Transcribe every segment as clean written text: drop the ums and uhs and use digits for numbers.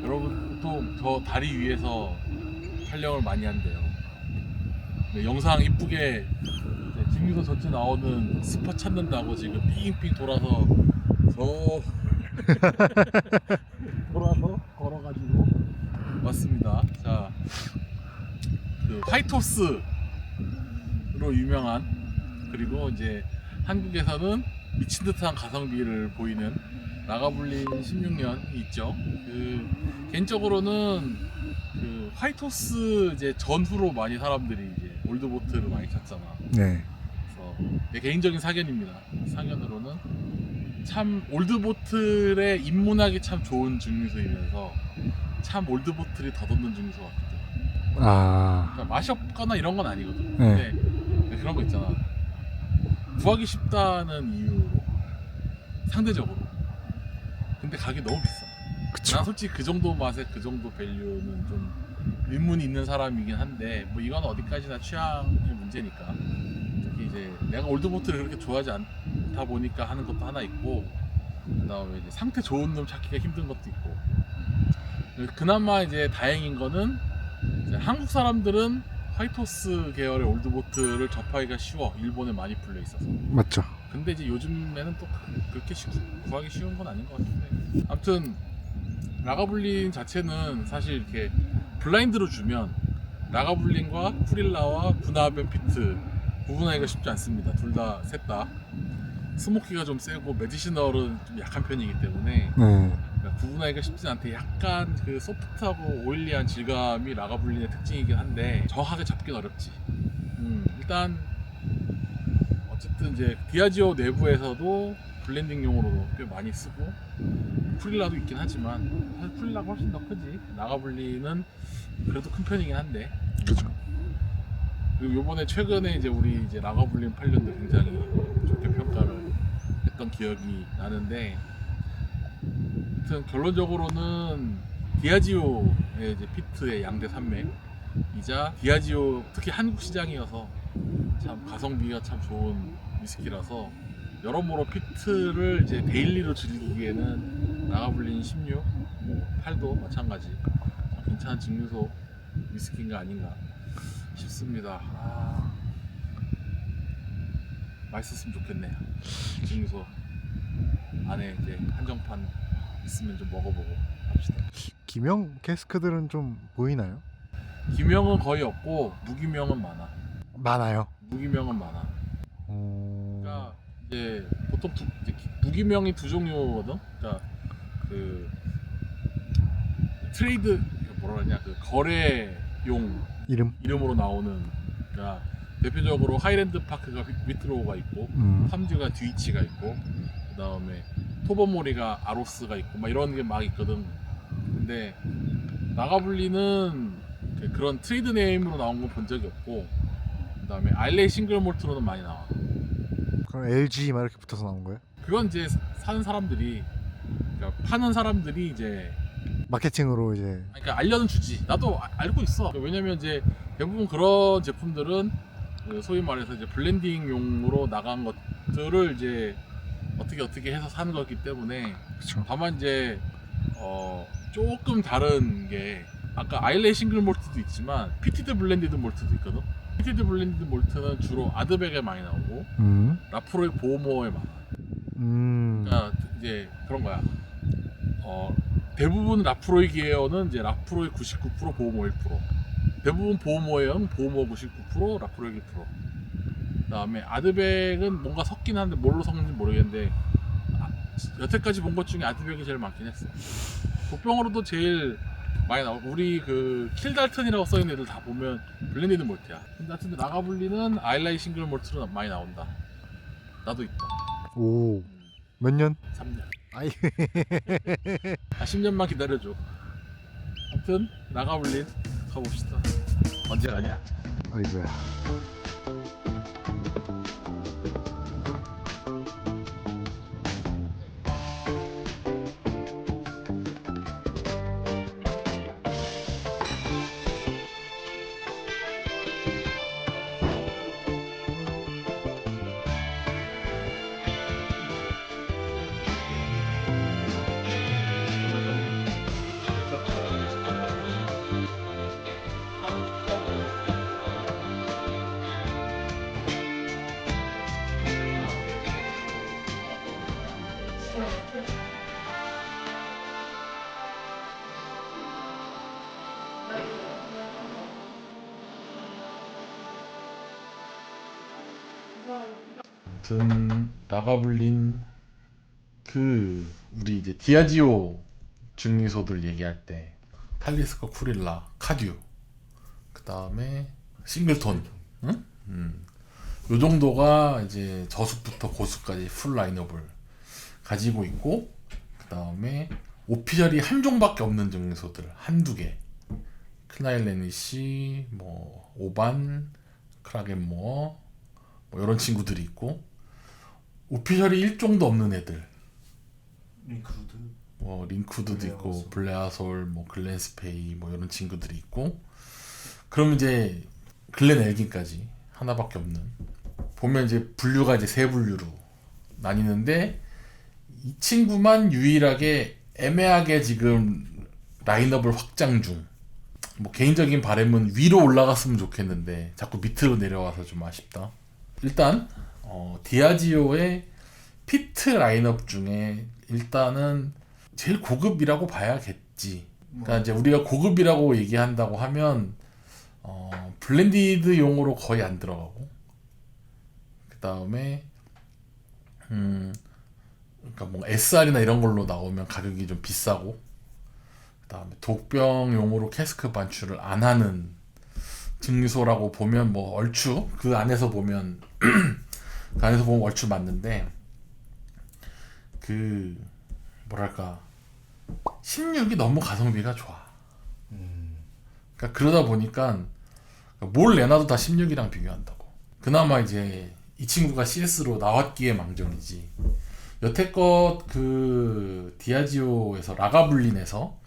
여러분 보통 저 다리 위에서 촬영을 많이 한대요. 네, 영상 이쁘게 증류소 전체 나오는 스팟 찾는다고 지금 삥삥 돌아서 돌아서 걸어가지고 왔습니다. 자, 그 화이토스로 유명한, 그리고 이제 한국에서는 미친 듯한 가성비를 보이는 라가블린 16년이 있죠. 그 개인적으로는 그 화이토스 이제 전후로 많이 사람들이 이제 올드보트를 많이 찾잖아. 네. 그래서 내 개인적인 사견입니다. 사견으로는 참 올드보틀에 입문하기 참 좋은 증류소이면서 참 올드보틀이 덧없는 증류소 같거든. 아. 그러니까 맛이 없거나 이런 건 아니거든. 네. 근데 그런 거 있잖아. 구하기 쉽다는 이유로 상대적으로. 근데 가격이 너무 비싸. 그쵸. 난 솔직히 그 정도 맛에 그 정도 밸류는 좀 의문이 있는 사람이긴 한데, 뭐 이건 어디까지나 취향의 문제니까. 특히 이제 내가 올드보트를 그렇게 좋아하지 않다 보니까 하는 것도 하나 있고, 그다음에 이제 상태 좋은 놈 찾기가 힘든 것도 있고. 그나마 이제 다행인 거는 이제 한국 사람들은 화이토스 계열의 올드보트를 접하기가 쉬워. 일본에 많이 풀려 있어서. 맞죠. 근데 이제 요즘에는 또 그렇게 구하기 쉬운 건 아닌 것 같은데, 아무튼 라가블린 자체는 사실 이렇게 블라인드로 주면 라가블린과 쿠릴라와 구나벤 피트 구분하기가 쉽지 않습니다. 둘 다 셋 다 스모키가 좀 세고 메디시널은 좀 약한 편이기 때문에 네. 그러니까 구분하기가 쉽지 않대. 약간 그 소프트하고 오일리한 질감이 라가블린의 특징이긴 한데 정확하게 잡기는 어렵지. 일단 어쨌든 이제 디아지오 내부에서도 블렌딩용으로도 꽤 많이 쓰고, 쿠릴라도 있긴 하지만 사실 쿠릴라가 훨씬 더 크지. 라가블린은 그래도 큰 편이긴 한데. 그죠. 그리고 요번에 최근에 이제 우리 이제 라가블린 8년도 굉장히 좋게 평가를 했던 기억이 나는데, 아무튼 결론적으로는 디아지오의 이제 피트의 양대 산맥이자 디아지오 특히 한국 시장이어서 참 가성비가 참 좋은 위스키라서 여러모로 피트를 이제 데일리로 즐기기에는 라가블린 16, 뭐 8도 마찬가지 참 괜찮은 증류소 위스키인가 아닌가 싶습니다. 맛있었으면 좋겠네요. 증류소 안에 이제 한정판 있으면 좀 먹어보고 합시다. 기명 캐스크들은 좀 보이나요? 기명은 거의 없고 무기명은 많아. 많아요. 무기명은 많아. 그러니까 이제 보통 이제 무기명이 두 종류거든. 그러니까 그 트레이드 뭐라 그러냐, 그 거래용 이름으로 나오는, 그러니까 대표적으로 하이랜드 파크가 위트로우가 있고, 탐듀가 드위치가 있고, 그 다음에 토버모리가 아로스가 있고, 막 이런 게 막 있거든. 근데 라가블리는 그런 트레이드 네임으로 나온 건 본 적이 없고, 그 다음에 알레이 싱글 몰트로는 많이 나와. 그럼 LG 막 이렇게 붙어서 나온 거예요? 그건 이제 사는 사람들이, 그러니까 파는 사람들이 이제 마케팅으로 이제. 그러니까 알려는 주지. 나도 알고 있어. 왜냐면 이제 대부분 그런 제품들은 그 소위 말해서 이제 블렌딩용으로 나간 것들을 이제 어떻게 해서 사는 거기 때문에. 그쵸. 다만 이제 조금 다른 게, 아까 아일레 싱글 몰트도 있지만 피티드 블렌디드 몰트도 있거든. 피티드 블렌디드 몰트는 주로 아드백에 많이 나오고 라프로이 보모에 많아. 그러니까 이제 그런 거야. 대부분 라프로이 기어는 이제 라프로이 99%, 보모 1%. 대부분 보모에는 보모 99%, 라프로이 1%. 그다음에 아드백은 뭔가 섞긴 한데 뭘로 섞는지 모르겠는데, 여태까지 본 것 중에 아드백이 제일 많긴 했어. 독병으로도 제일 많이 나오고, 우리 그 킬달튼이라고 써있는 애들 다 보면 블렌디드 몰트야. 근데 하여튼 라가블리는 아일라이 싱글 몰트로 많이 나온다. 나도 있다. 오. 몇 년? 3년. 아이. 10년만 기다려줘. 아무튼 라가블린 가봅시다. 언제 가냐? 아이고야. 아무튼 라가블린 그 우리 이제 디아지오 증류소들 얘기할 때 탈리스커, 쿠릴라, 카듀, 그 다음에 싱글톤, 응? 요 정도가 이제 저수부터 고수까지 풀 라인업을 가지고 있고, 그 다음에 오피셜이 한 종밖에 없는 증류소들 한두 개, 클라일 레니시, 뭐 오반, 크라겐모어, 뭐 이런 친구들이 있고, 오피셜이 1종도 없는 애들, 링크루드. 뭐 링크우드도 있고, 블레아솔, 뭐 글렌스페이, 뭐 이런 친구들이 있고, 그럼 이제 글렌 엘긴까지 하나밖에 없는, 보면 이제 분류가 이제 세 분류로 나뉘는데, 이 친구만 유일하게 애매하게 지금 라인업을 확장 중. 뭐 개인적인 바람은 위로 올라갔으면 좋겠는데 자꾸 밑으로 내려와서 좀 아쉽다. 일단 디아지오의 피트 라인업 중에 일단은 제일 고급이라고 봐야겠지. 그러니까 이제 우리가 고급이라고 얘기한다고 하면 블렌디드 용으로 거의 안 들어가고, 그 다음에 그러니까 뭐 SR이나 이런 걸로 나오면 가격이 좀 비싸고, 그 다음에 독병용으로 캐스크 반출을 안 하는 증류소라고 보면 뭐 얼추 그 안에서 보면 그 안에서 보면 얼추 맞는데, 그 뭐랄까 16이 너무 가성비가 좋아. 그러니까 그러다 보니까 뭘 내놔도 다 16이랑 비교한다고. 그나마 이제 이 친구가 CS로 나왔기에 망정이지. 여태껏 그 디아지오에서 라가블린에서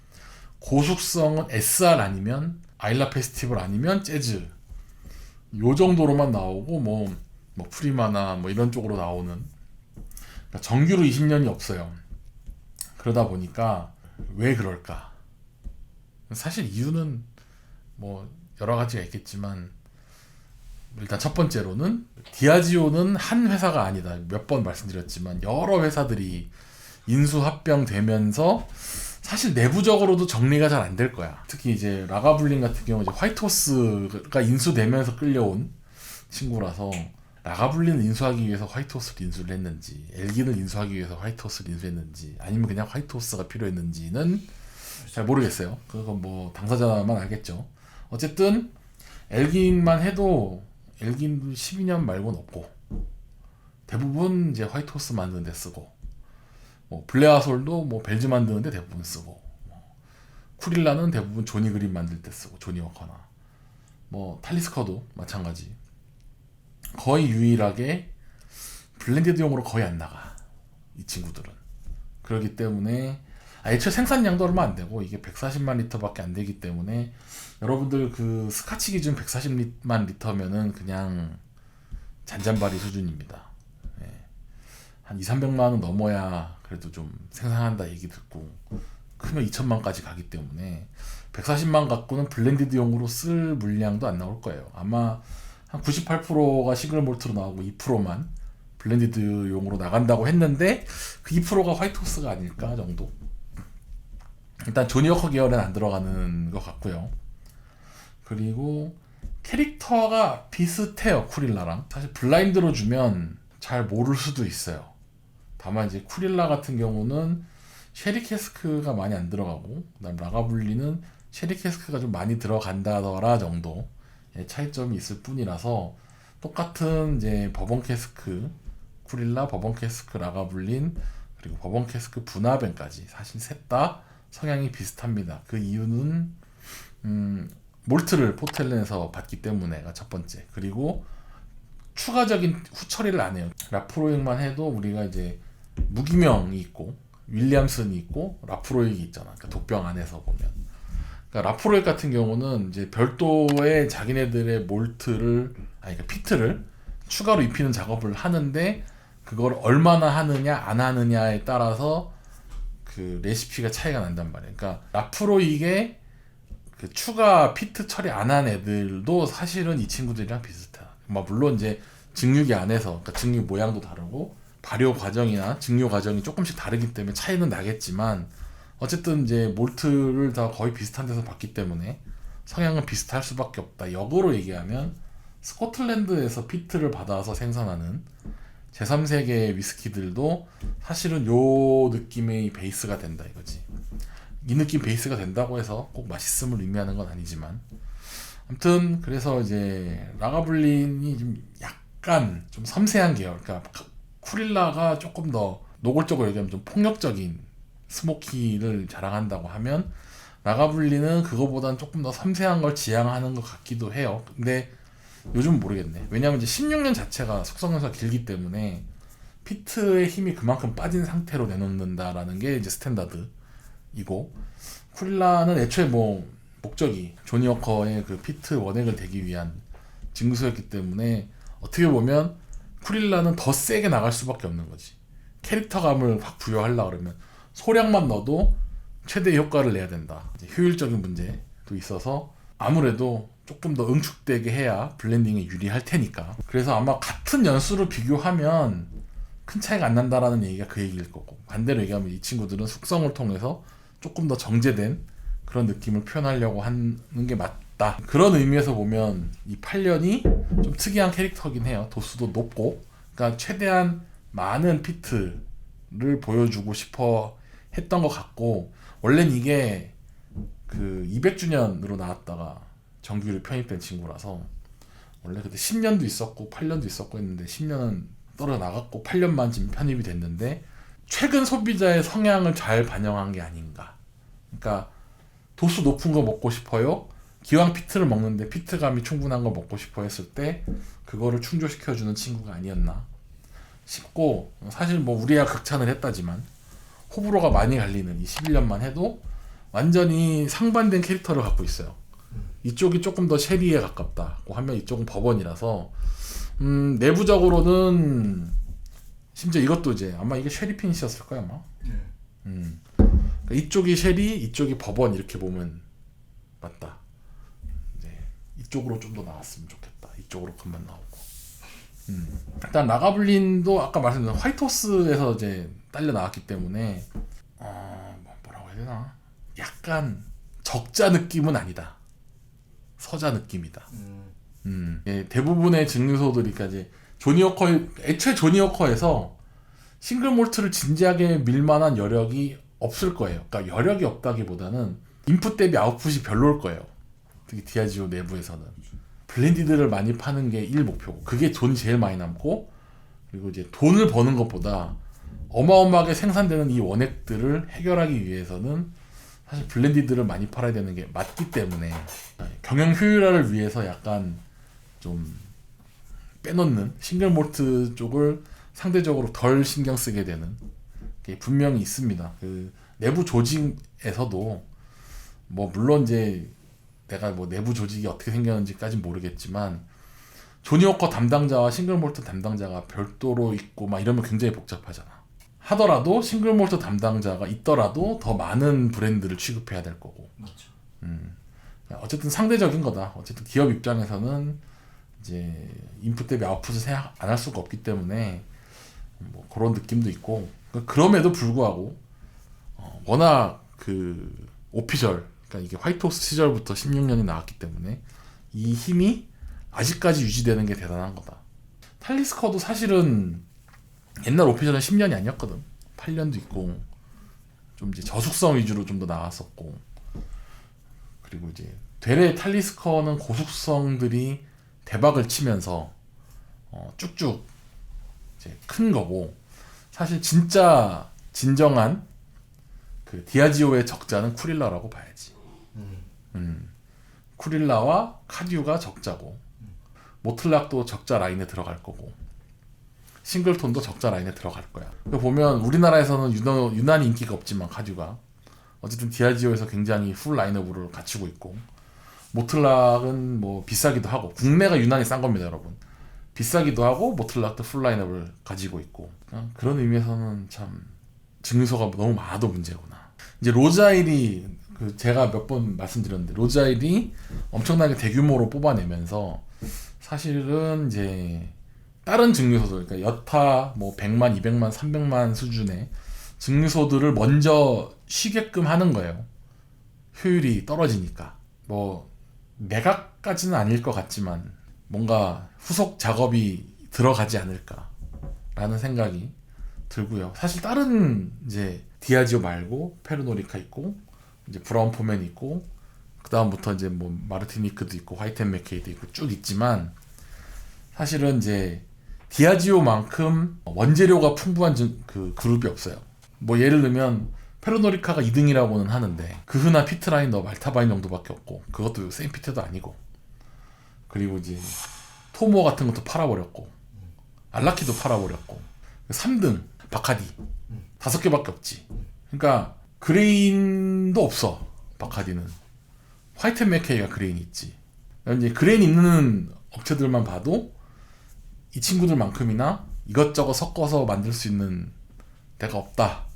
고숙성은 SR 아니면 아일라 페스티벌 아니면 재즈 요 정도로만 나오고, 뭐 프리마나 뭐 이런 쪽으로 나오는, 그러니까 정규로 20년이 없어요. 그러다 보니까 왜 그럴까? 사실 이유는 뭐 여러 가지가 있겠지만, 일단 첫 번째로는 디아지오는 한 회사가 아니다. 몇 번 말씀드렸지만 여러 회사들이 인수합병되면서 사실 내부적으로도 정리가 잘 안 될 거야. 특히 이제 라가블린 같은 경우 이제 화이트호스가 인수되면서 끌려온 친구라서, 라가블린을 인수하기 위해서 화이트호스를 인수를 했는지, 엘긴을 인수하기 위해서 화이트호스를 인수했는지, 아니면 그냥 화이트호스가 필요했는지는 잘 모르겠어요. 그건 뭐 당사자만 알겠죠. 어쨌든 엘긴만 해도 엘긴도 12년 말고는 없고, 대부분 이제 화이트호스 만드는 데 쓰고, 뭐 블레아솔도 뭐 벨즈 만드는 데 대부분 쓰고, 쿠릴라는 대부분 조니 그린 만들 때 쓰고, 조니 워커나, 뭐 탈리스커도 마찬가지. 거의 유일하게 블렌디드용으로 거의 안 나가, 이 친구들은. 그렇기 때문에 애초에 생산량도 얼마 안 되고 이게 140만 리터밖에 안 되기 때문에, 여러분들 그 스카치 기준 140만 리터면은 그냥 잔잔바리 수준입니다. 예. 한 200~300만 원 넘어야 그래도 좀 생산한다 얘기 듣고, 크면 2천만까지 가기 때문에 140만 갖고는 블렌디드용으로 쓸 물량도 안 나올 거예요. 아마 한 98%가 싱글 몰트로 나오고 2%만 블렌디드용으로 나간다고 했는데, 그 2%가 화이트호스가 아닐까 정도. 일단 조니워커 계열은 안 들어가는 것 같고요. 그리고 캐릭터가 비슷해요, 쿠릴라랑. 사실 블라인드로 주면 잘 모를 수도 있어요. 다만 이제 쿠릴라 같은 경우는 쉐리 캐스크가 많이 안 들어가고, 그다음 라가블리는 쉐리 캐스크가 좀 많이 들어간다더라 정도 차이점이 있을 뿐이라서, 똑같은 이제 버번 캐스크 쿠릴라, 버번 캐스크 라가블린, 그리고 버번 캐스크 분화벤까지 사실 셋 다 성향이 비슷합니다. 그 이유는 몰트를 포텔렌에서 받기 때문에가 첫 번째. 그리고 추가적인 후처리를 안 해요. 라프로익만 해도 우리가 이제 무기명이 있고 윌리엄슨이 있고 라프로익이 있잖아. 그러니까 독병 안에서 보면. 그러니까 라프로익 같은 경우는 이제 별도의 자기네들의 몰트를, 아니 그러니까 피트를 추가로 입히는 작업을 하는데, 그걸 얼마나 하느냐 안 하느냐에 따라서 그 레시피가 차이가 난단 말이에요. 그러니까 라프로익의 그 추가 피트 처리 안 한 애들도 사실은 이 친구들이랑 비슷해. 뭐 물론 이제 증류기 안에서, 그러니까 증류 모양도 다르고 발효 과정이나 증류 과정이 조금씩 다르기 때문에 차이는 나겠지만, 어쨌든 이제 몰트를 다 거의 비슷한 데서 받기 때문에 성향은 비슷할 수밖에 없다. 역으로 얘기하면 스코틀랜드에서 피트를 받아서 생산하는 제3세계 위스키들도 사실은 요 느낌의 베이스가 된다 이거지. 이 느낌 베이스가 된다고 해서 꼭 맛있음을 의미하는 건 아니지만, 아무튼 그래서 이제 라가블린이 좀 약간 좀 섬세한 계열, 그러니까 쿠릴라가 조금 더 노골적으로 얘기하면 좀 폭력적인 스모키를 자랑한다고 하면, 라가블린은 그거보다는 조금 더 섬세한 걸 지향하는 것 같기도 해요. 근데 요즘 모르겠네. 왜냐면 이제 16년 자체가 숙성연수가 길기 때문에 피트의 힘이 그만큼 빠진 상태로 내놓는다라는 게 이제 스탠다드이고, 쿠릴라는 애초에 뭐 목적이 조니 워커의 그 피트 원액을 대기 위한 증수였기 때문에 어떻게 보면 쿠릴라는 더 세게 나갈 수밖에 없는 거지. 캐릭터감을 확 부여하려고 그러면 소량만 넣어도 최대 효과를 내야 된다. 이제 효율적인 문제도 있어서 아무래도 조금 더 응축되게 해야 블렌딩에 유리할 테니까. 그래서 아마 같은 연수를 비교하면 큰 차이가 안 난다라는 얘기가 그 얘기일 거고, 반대로 얘기하면 이 친구들은 숙성을 통해서 조금 더 정제된 그런 느낌을 표현하려고 하는 게 맞다. 그런 의미에서 보면 이 8년이 좀 특이한 캐릭터긴 해요. 도수도 높고, 그러니까 최대한 많은 피트를 보여주고 싶어 했던 것 같고, 원래는 이게 그 200주년으로 나왔다가 정규로 편입된 친구라서 원래 그때 10년도 있었고 8년도 있었고 했는데 10년은 떨어 나갔고 8년만 지금 편입이 됐는데, 최근 소비자의 성향을 잘 반영한 게 아닌가. 그러니까 도수 높은 거 먹고 싶어요. 기왕 피트를 먹는데 피트감이 충분한 거 먹고 싶어 했을 때 그거를 충족시켜주는 친구가 아니었나 싶고, 사실 뭐 우리야 극찬을 했다지만 호불호가 많이 갈리는 이 11년만 해도 완전히 상반된 캐릭터를 갖고 있어요. 이쪽이 조금 더 쉐리에 가깝다고 하면 이쪽은 버번이라서, 내부적으로는 심지어 이것도 이제 아마 이게 쉐리 피니시였을 거야 아마. 그러니까 이쪽이 쉐리, 이쪽이 버번 이렇게 보면 맞다. 이제 이쪽으로 좀 더 나왔으면 좋겠다. 이쪽으로 그만 나오고. 일단 라가블린도 아까 말씀드린 화이트호스에서 이제 딸려 나왔기 때문에 뭐라고 해야 되나? 약간 적자 느낌은 아니다. 서자 느낌이다. 예, 대부분의 증류소들이까지 애초에 조니 워커에서 싱글 몰트를 진지하게 밀만한 여력이 없을 거예요. 그러니까 여력이 없다기보다는 인풋 대비 아웃풋이 별로일 거예요. 특히 디아지오 내부에서는 블렌디드를 많이 파는 게 1목표고, 그게 돈이 제일 많이 남고, 그리고 이제 돈을 버는 것보다 어마어마하게 생산되는 이 원액들을 해결하기 위해서는 사실 블렌디드를 많이 팔아야 되는 게 맞기 때문에 경영 효율화를 위해서 약간 좀 빼놓는 싱글 몰트 쪽을 상대적으로 덜 신경 쓰게 되는 게 분명히 있습니다. 그 내부 조직에서도 뭐 물론 이제 내가 뭐 내부 조직이 어떻게 생겼는지까지는 모르겠지만 조니 워커 담당자와 싱글 몰트 담당자가 별도로 있고 막 이러면 굉장히 복잡하잖아. 하더라도 싱글 몰트 담당자가 있더라도 더 많은 브랜드를 취급해야 될 거고. 맞죠. 어쨌든 상대적인 거다. 어쨌든 기업 입장에서는 이제 인풋 대비 아웃풋을 생각 안 할 수가 없기 때문에 뭐 그런 느낌도 있고, 그럼에도 불구하고 워낙 그 오피셜, 그러니까 이게 화이트호스 시절부터 16년이 나왔기 때문에 이 힘이 아직까지 유지되는 게 대단한 거다. 탈리스커도 사실은 옛날 오피셜은 10년이 아니었거든. 8년도 있고 좀 이제 저숙성 위주로 좀 더 나왔었고, 그리고 이제 되레 탈리스커는 고숙성들이 대박을 치면서 쭉쭉 이제 큰 거고, 사실 진짜 진정한 그 디아지오의 적자는 쿠릴라라고 봐야지. 쿠릴라와 카듀가 적자고, 모틀락도 적자 라인에 들어갈 거고, 싱글톤도 적자 라인에 들어갈 거야. 보면 우리나라에서는 유난히 인기가 없지만 카듀가 어쨌든 디아지오에서 굉장히 풀 라인업을 갖추고 있고, 모틀락은 뭐 비싸기도 하고, 국내가 유난히 싼 겁니다 여러분. 비싸기도 하고 모틀락도 풀 라인업을 가지고 있고, 그런 의미에서는 참 증류소가 너무 많아도 문제구나. 이제 로자일이 제가 몇 번 말씀드렸는데, 로자일이 엄청나게 대규모로 뽑아내면서 사실은 이제 다른 증류소들, 그러니까 여타 뭐 100만, 200만, 300만 수준의 증류소들을 먼저 쉬게끔 하는 거예요. 효율이 떨어지니까. 뭐 매각까지는 아닐 것 같지만 뭔가 후속 작업이 들어가지 않을까 라는 생각이 들고요. 사실 다른 이제 디아지오 말고 페르노리카 있고 이제 브라운 포맨 있고 그 다음부터 이제 뭐 마르티니크도 있고 화이트 맥케이도 있고 쭉 있지만 사실은 이제 디아지오만큼 원재료가 풍부한 그 그룹이 없어요. 뭐 예를 들면 페르노리카가 2등이라고는 하는데 그 흔한 피트라이너 말타바인 정도밖에 없고 그것도 세인피트도 아니고 그리고 이제 토모 같은 것도 팔아버렸고 알라키도 팔아버렸고 3등 바카디 5개밖에 없지. 그러니까 그레인도 없어. 바카디는 화이트 맥케이가 그레인 있지. 이제 그레인 있는 업체들만 봐도 이 친구들만큼이나 이것저것 섞어서 만들 수 있는 데가 없다.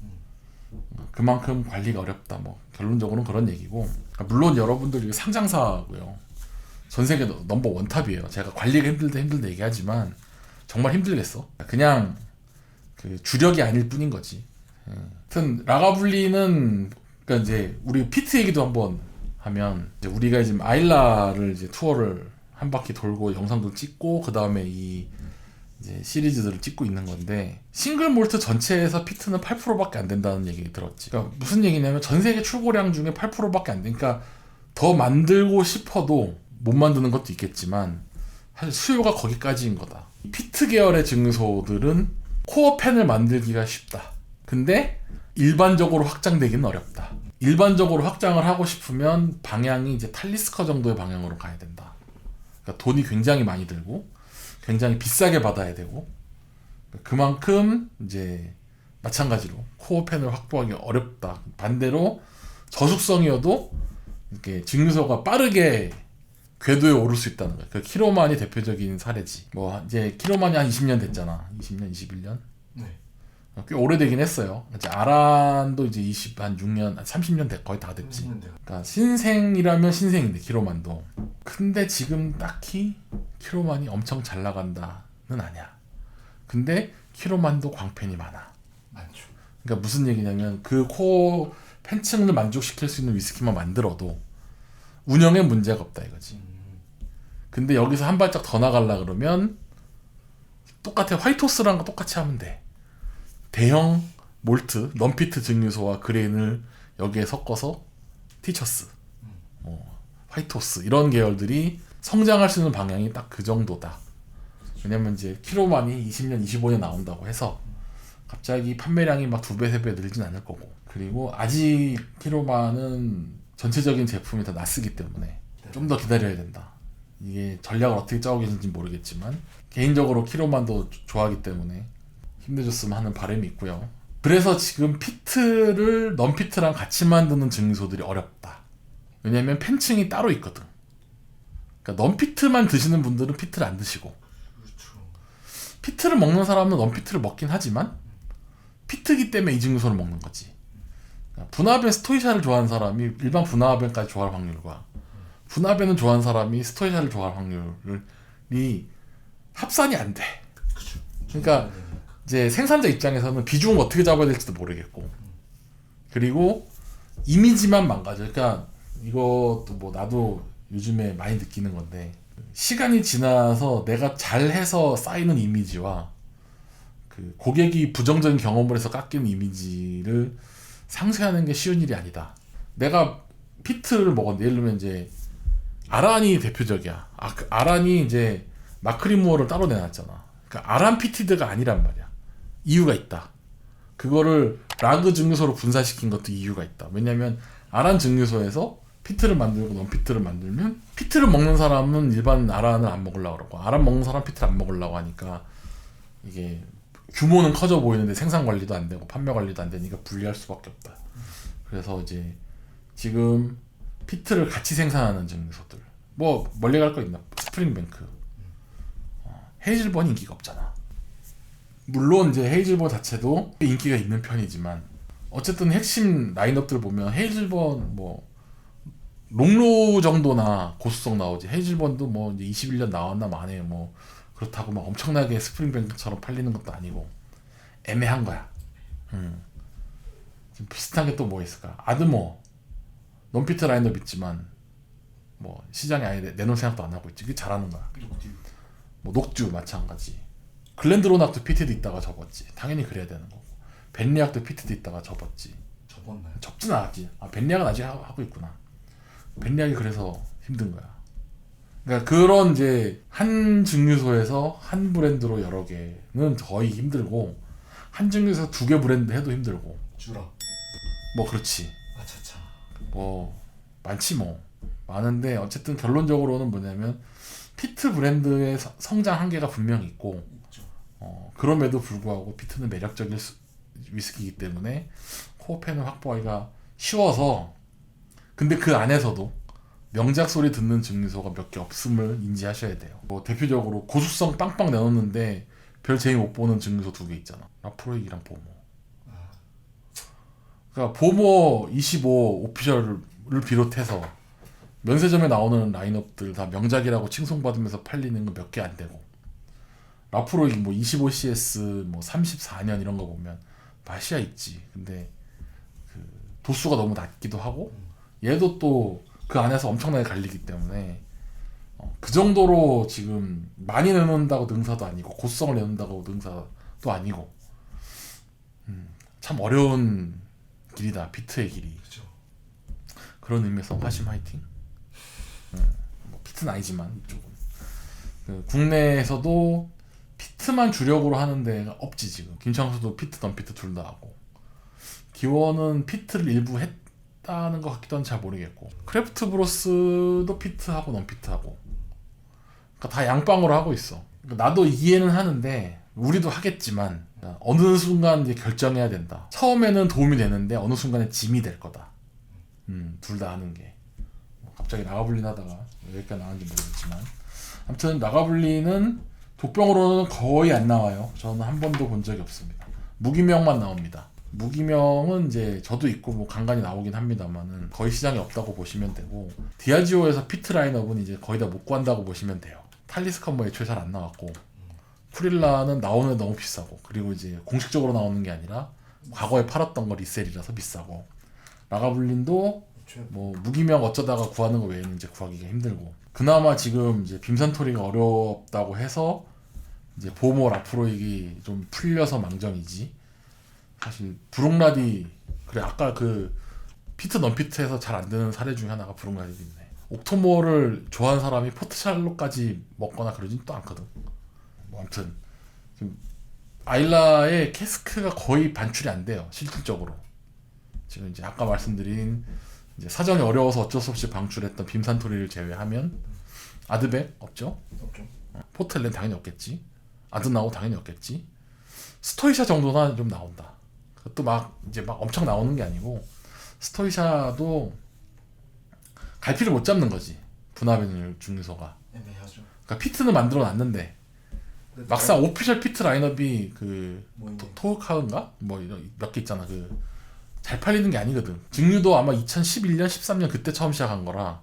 그만큼 관리가 어렵다. 뭐 결론적으로는 그런 얘기고. 물론 여러분들 상장사고요. 전 세계 넘버 원탑이에요. 제가 관리가 힘들다 얘기하지만 정말 힘들겠어. 그냥 그 주력이 아닐 뿐인 거지. 하여튼 라가블리는 그러니까 이제 우리 피트 얘기도 한번 하면 이제 우리가 지금 아일라를 이제 투어를 한 바퀴 돌고 영상도 찍고 그 다음에 이 이제 시리즈들을 찍고 있는 건데 싱글 몰트 전체에서 피트는 8%밖에 안 된다는 얘기 들었지. 그러니까 무슨 얘기냐면 전 세계 출고량 중에 8%밖에 안 되니까 더 만들고 싶어도 못 만드는 것도 있겠지만 사실 수요가 거기까지인 거다. 피트 계열의 증소들은 코어 펜을 만들기가 쉽다. 근데 일반적으로 확장되기는 어렵다. 일반적으로 확장을 하고 싶으면 방향이 이제 탈리스커 정도의 방향으로 가야 된다. 그러니까 돈이 굉장히 많이 들고 굉장히 비싸게 받아야 되고 그만큼 이제 마찬가지로 코어 펜을 확보하기 어렵다. 반대로 저속성이어도 이렇게 증류소가 빠르게 궤도에 오를 수 있다는 거야. 그 키로만이 대표적인 사례지. 뭐 이제 키로만이 한 20년 됐잖아. 20년, 21년. 네. 꽤 오래되긴 했어요. 이제 아란도 이제 한 6년, 30년 거의 다 됐지. 그러니까 신생이라면 신생인데 키로만도. 근데 지금 딱히 키로만이 엄청 잘 나간다는 아니야. 근데 키로만도 광팬이 많아. 많죠. 그러니까 무슨 얘기냐면 그 코어 팬층을 만족시킬 수 있는 위스키만 만들어도 운영에 문제가 없다 이거지. 근데 여기서 한 발짝 더 나가려 그러면 똑같아. 화이트호스랑 거 똑같이 하면 돼. 대형 몰트, 넌피트 증류소와 그레인을 여기에 섞어서 티처스, 화이트호스 이런 계열들이 성장할 수 있는 방향이 딱 그 정도다. 왜냐면 이제 키로만이 20년, 25년 나온다고 해서 갑자기 판매량이 막 2배, 3배 늘진 않을 거고. 그리고 아직 키로만은 전체적인 제품이 더 낯쓰기 때문에 좀 더 기다려야 된다. 이게 전략을 어떻게 짜고 계신지 모르겠지만 개인적으로 키로만도 좋아하기 때문에 힘내줬으면 하는 바람이 있고요. 그래서 지금 피트를 넌피트랑 같이 만드는 증류소들이 어렵다. 왜냐면 팬층이 따로 있거든. 그러니까 넌피트만 드시는 분들은 피트를 안 드시고 그렇죠. 피트를 먹는 사람은 넌피트를 먹긴 하지만 피트기 때문에 이 증류소를 먹는 거지. 그러니까 분화벤 스토이샤를 좋아하는 사람이 일반 분화벤까지 좋아할 확률과 분화벤을 좋아하는 사람이 스토이샤를 좋아할 확률이 합산이 안 돼. 그렇죠. 그러니까 이제 생산자 입장에서는 비중을 어떻게 잡아야 될지도 모르겠고 그리고 이미지만 망가져. 그러니까 이것도 뭐 나도 요즘에 많이 느끼는 건데 시간이 지나서 내가 잘해서 쌓이는 이미지와 그 고객이 부정적인 경험을 해서 깎이는 이미지를 상쇄하는 게 쉬운 일이 아니다. 내가 피트를 먹었는데 예를 들면 이제 아란이 대표적이야. 그 아란이 이제 마크리무어를 따로 내놨잖아. 그러니까 아란 피티드가 아니란 말이야. 이유가 있다. 그거를 라그 증류소로 분사시킨 것도 이유가 있다. 왜냐면 아란 증류소에서 피트를 만들고 넌피트를 만들면 피트를 먹는 사람은 일반 아란을 안 먹으려고 그러고 아란 먹는 사람 피트를 안 먹으려고 하니까 이게 규모는 커져 보이는데 생산 관리도 안 되고 판매 관리도 안 되니까 불리할 수밖에 없다. 그래서 이제 지금 피트를 같이 생산하는 증류소들 뭐 멀리 갈 거 있나? 스프링뱅크, 헤이즐번 인기가 없잖아. 물론 이제 헤이즐번 자체도 인기가 있는 편이지만 어쨌든 핵심 라인업들 보면 헤이즐번 뭐 롱로 정도나 고수성 나오지. 헤이즐번도 뭐 이제 21년 나왔나 마네. 뭐 그렇다고 막 엄청나게 스프링뱅크처럼 팔리는 것도 아니고 애매한 거야. 좀 비슷한 게 또 뭐 있을까? 아드모 넌피트 라인업 있지만 뭐 시장에 아예 내놓을 생각도 안 하고 있지. 그게 잘하는 거야. 뭐 녹주 마찬가지. 글렌드로낙도 피트도 있다가 접었지. 당연히 그래야 되는 거고. 벤리악도 피트도 있다가 접었지. 접었나요? 접진 않았지. 벤리악은 아직 하고 있구나. 벤리악이 그래서 힘든 거야. 그러니까 그런 이제 한 증류소에서 한 브랜드로 여러 개는 거의 힘들고, 한 증류소에서 2개 브랜드 해도 힘들고. 주라. 뭐 그렇지. 아차차. 뭐 많지 뭐. 많은데 어쨌든 결론적으로는 뭐냐면 피트 브랜드의 성장 한계가 분명히 있고, 있죠. 그럼에도 불구하고 피트는 매력적인 위스키이기 때문에 코어펜을 확보하기가 쉬워서, 근데 그 안에서도 명작 소리 듣는 증류소가 몇 개 없음을 인지하셔야 돼요. 뭐 대표적으로 고수성 빵빵 내놓는데 별 재미 못 보는 증류소 2개 있잖아. 라프로이기랑 보모. 그러니까 보모 25 오피셜을 비롯해서 면세점에 나오는 라인업들 다 명작이라고 칭송받으면서 팔리는 거 몇 개 안 되고, 라프로이기 뭐 25CS 뭐 34년 이런 거 보면 맛이야 있지. 근데 그 도수가 너무 낮기도 하고, 얘도 또 그 안에서 엄청나게 갈리기 때문에 그 정도로 지금 많이 내놓는다고 능사도 아니고 고수성을 내놓는다고 능사도 아니고, 참 어려운 길이다, 피트의 길이. 그죠. 그런 의미에서 화심 화이팅. 뭐 피트는 아니지만 조금 국내에서도 피트만 주력으로 하는 데가 없지 지금. 김창수도 피트, 넌피트 둘 다 하고, 기원은 피트를 일부 했다는 것 같기도 한데 잘 모르겠고, 크래프트 브로스도 피트하고 넌피트하고, 그러니까 다 양방으로 하고 있어. 그러니까 나도 이해는 하는데, 우리도 하겠지만 어느 순간 이제 결정해야 된다. 처음에는 도움이 되는데 어느 순간에 짐이 될 거다. 둘 다 하는 게. 갑자기 나가불린 하다가 여기까지 나왔는지 모르겠지만, 아무튼 나가불린은 독병으로는 거의 안 나와요. 저는 한 번도 본 적이 없습니다. 무기명만 나옵니다. 무기명은 이제 저도 있고 뭐 간간히 나오긴 합니다만은 거의 시장에 없다고 보시면 되고, 디아지오에서 피트 라인업은 이제 거의 다 못 구한다고 보시면 돼요. 탈리스컨 뭐 애초에 잘 안 나왔고, 쿠릴라는 나오는 너무 비싸고, 그리고 이제 공식적으로 나오는 게 아니라 과거에 팔았던 거 리셀이라서 비싸고, 라가블린도 뭐 무기명 어쩌다가 구하는 거 외에는 이제 구하기가 힘들고, 그나마 지금 이제 빔산토리가 어렵다고 해서 이제 보모 라프로이기 좀 풀려서 망정이지. 사실 브롱라디, 그래 아까 그 피트 넌피트에서 잘 안 되는 사례 중에 하나가 브롱라디도 있네. 옥토모를 좋아하는 사람이 포트샬로까지 먹거나 그러진 또 않거든. 뭐 아무튼 지금 아일라의 캐스크가 거의 반출이 안 돼요, 실질적으로. 지금 이제 아까 말씀드린 이제 사정이 어려워서 어쩔 수 없이 방출했던 빔산토리를 제외하면 아드백 없죠. 없죠. 포틀렌 당연히 없겠지. 아드나오 당연히 없겠지. 스토이샤 정도나 좀 나온다. 그것도 막 이제 막 엄청 나오는 게 아니고, 스토이샤도 갈피를 못 잡는 거지, 분화변율 증류소가. 애매하죠. 그러니까 피트는 만들어 놨는데 근데 막상 오피셜 피트 라인업이 그 뭐 있네. 토크하은가 뭐 이런 몇 개 있잖아. 그 잘 팔리는 게 아니거든. 증류도 아마 2011년 13년 그때 처음 시작한 거라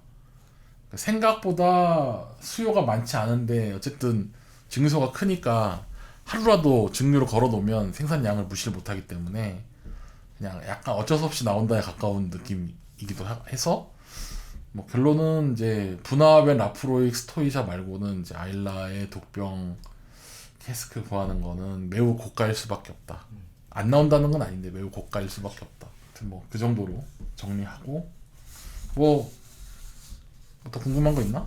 생각보다 수요가 많지 않은데, 어쨌든 증류소가 크니까 하루라도 증류를 걸어 놓으면 생산량을 무시를 못하기 때문에 그냥 약간 어쩔 수 없이 나온다에 가까운 느낌이기도 해서, 뭐 결론은 이제 분화된 라프로익 스토이샤 말고는 이제 아일라의 독병 캐스크 구하는 거는 매우 고가일 수밖에 없다. 안 나온다는 건 아닌데 매우 고가일 수밖에 없다. 아무튼 뭐 그 정도로 정리하고, 뭐 더 궁금한 거 있나?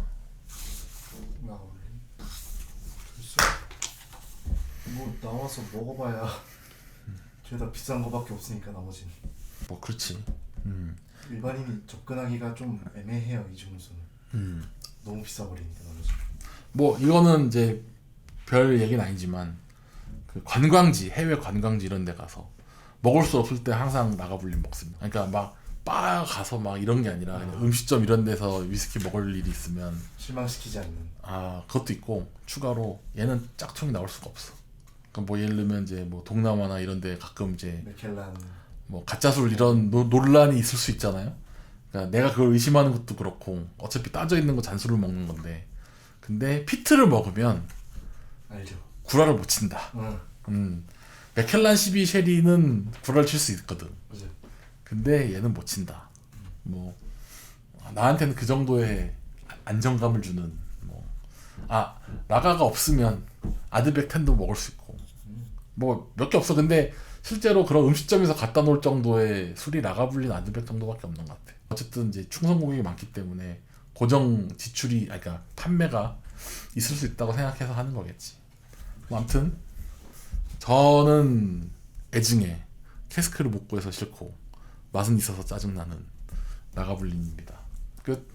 나가볼래? 글쎄. 뭐 나와서 먹어봐야 죄다 비싼 거밖에 없으니까 나머지는. 뭐 그렇지. 일반인이 접근하기가 좀 애매해요, 이 증류소는. 너무 비싸 버리니까 나머지. 뭐 이거는 이제 별 얘기는 아니지만, 그 관광지, 해외 관광지 이런 데 가서 먹을 수 없을 때 항상 나가불린 먹습니다. 그러니까 막 바 가서 막 이런 게 아니라 그냥 음식점 이런 데서 위스키 먹을 일이 있으면 실망시키지 않는. 그것도 있고, 추가로 얘는 짝퉁이 나올 수가 없어. 그러니까 뭐 예를 들면 이제 뭐 동남아나 이런 데 가끔 이제 맥켈란. 뭐 가짜술 이런 논란이 있을 수 있잖아요. 그러니까 내가 그걸 의심하는 것도 그렇고, 어차피 따져 있는 거 잔술을 먹는 건데, 근데 피트를 먹으면 알죠. 구라를 못 친다. 맥켈란 12 쉐리는 구라를 칠 수 있거든. 그죠. 근데 얘는 못 친다. 뭐 나한테는 그 정도의 안정감을 주는 뭐 아 라가가 없으면 아드백 10도 먹을 수 있고 뭐 몇 개 없어. 근데 실제로 그런 음식점에서 갖다 놓을 정도의 술이 라가블린 아드백 정도밖에 없는 것 같아. 어쨌든 이제 충성 고객이 많기 때문에 고정 지출이 그러니까 판매가 있을 수 있다고 생각해서 하는 거겠지. 뭐 아무튼 저는 애증에 캐스크를 못 구해서 싫고 맛은 있어서 짜증나는 라가블린입니다. 끝.